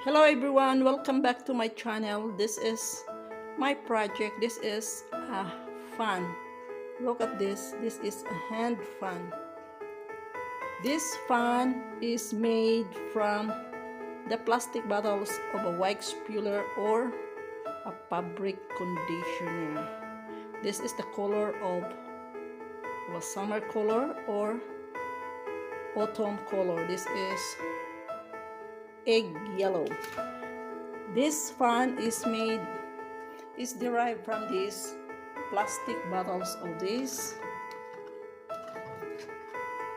Hello everyone, welcome back to my channel. This is my project. This is a fan. Look at this. This is a hand fan. This fan is made from the plastic bottles of a wax puller or a fabric conditioner. This is the color of a summer color or autumn color. This is egg yellow. This fan is derived from these plastic bottles of this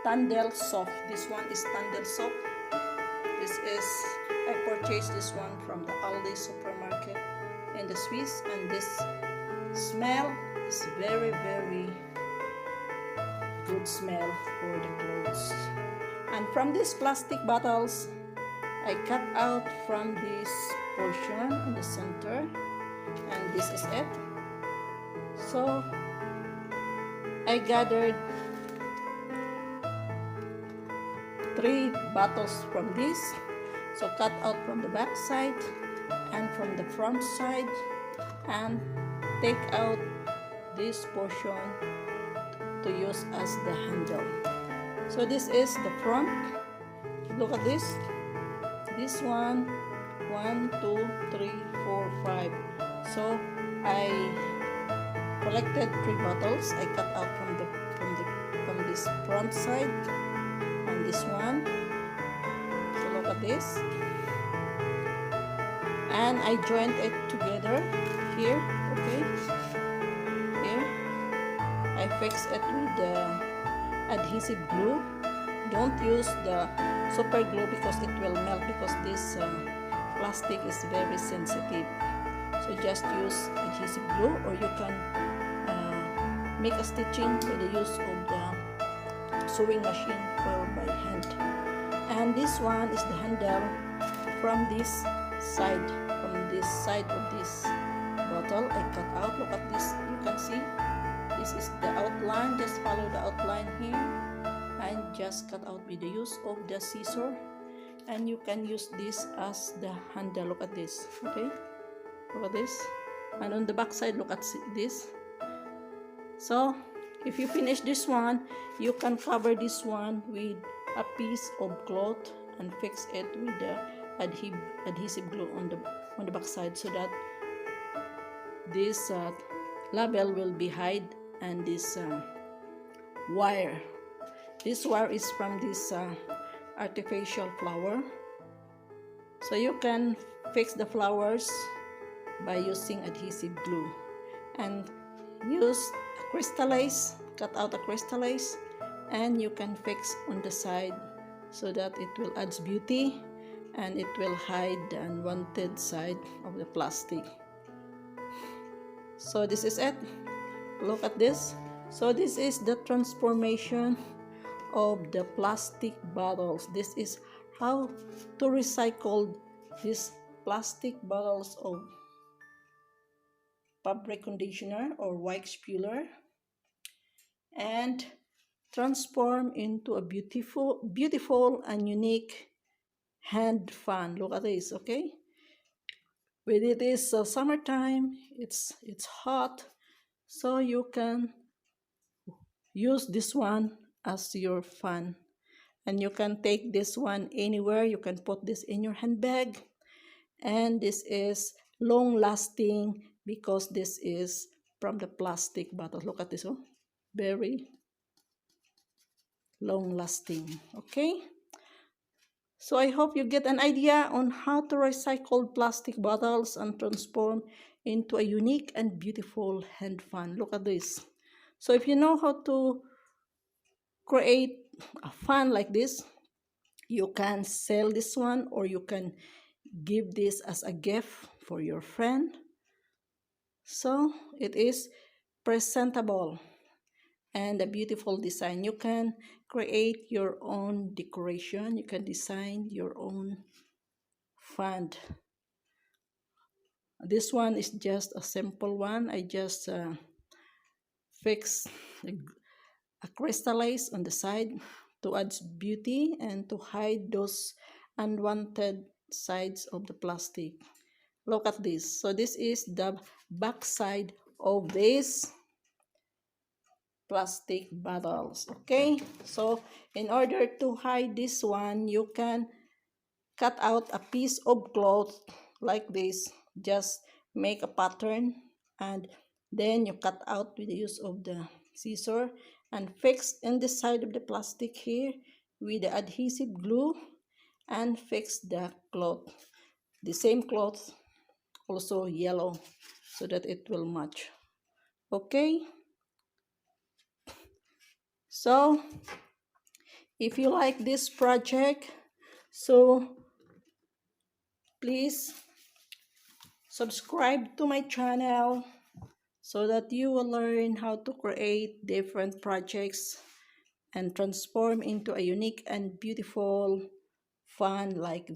Tandil soap. This one is Tandil soap. I purchased this one from the Aldi supermarket in the Swiss, and this smell is very good smell for the clothes. And from these plastic bottles, I cut out from this portion in the center, and this is it. So I gathered 3 bottles from this. So cut out from the back side and from the front side, and take out this portion to use as the handle. So this is the front. Look at this. This one, 1, 2, 3, 4, 5. So I collected 3 bottles. I cut out from this front side and this one. So look at this, and I joined it together here. Okay, here I fix it with the adhesive glue. Don't use the super glue because it will melt, because this plastic is very sensitive. So just use adhesive glue, or you can make a stitching by the use of the sewing machine or by hand. And this one is the handle from this side of this bottle. I cut out. Look at this. You can see this is the outline. Just follow the outline here and just cut out with the use of the scissor, and you can use this as the handle. Look at this. Okay, look at this. And on the back side, look at this. So if you finish this one, you can cover this one with a piece of cloth and fix it with the adhesive glue on the back side, so that this label will be hide, and this wire is from this artificial flower. So you can fix the flowers by using adhesive glue, and use a crystallize, cut out a crystallize, and you can fix on the side so that it will add beauty and it will hide the unwanted side of the plastic. So this is it. Look at this. So this is the transformation of the plastic bottles. This is how to recycle these plastic bottles of fabric conditioner or wax puller and transform into a beautiful and unique hand fan. Look at this. Okay, when it is summertime, it's hot, so you can use this one as your fan, and you can take this one anywhere. You can put this in your handbag, and this is long lasting because this is from the plastic bottle. Look at this. Oh, very long lasting. Okay, so I hope you get an idea on how to recycle plastic bottles and transform into a unique and beautiful hand fan. Look at this. So if you know how to create a fan like this, you can sell this one, or you can give this as a gift for your friend. So it is presentable and a beautiful design. You can create your own decoration. You can design your own fan. This one is just a simple one. I just fix a crystallize on the side to add beauty and to hide those unwanted sides of the plastic. Look at this. So this is the back side of this plastic bottles. Okay, so in order to hide this one, you can cut out a piece of cloth like this. Just make a pattern, and then you cut out with the use of the scissor and fix in the side of the plastic here with the adhesive glue, and fix the cloth, the same cloth, also yellow, so that it will match. Okay, so if you like this project, so please subscribe to my channel so that you will learn how to create different projects and transform into a unique and beautiful fun like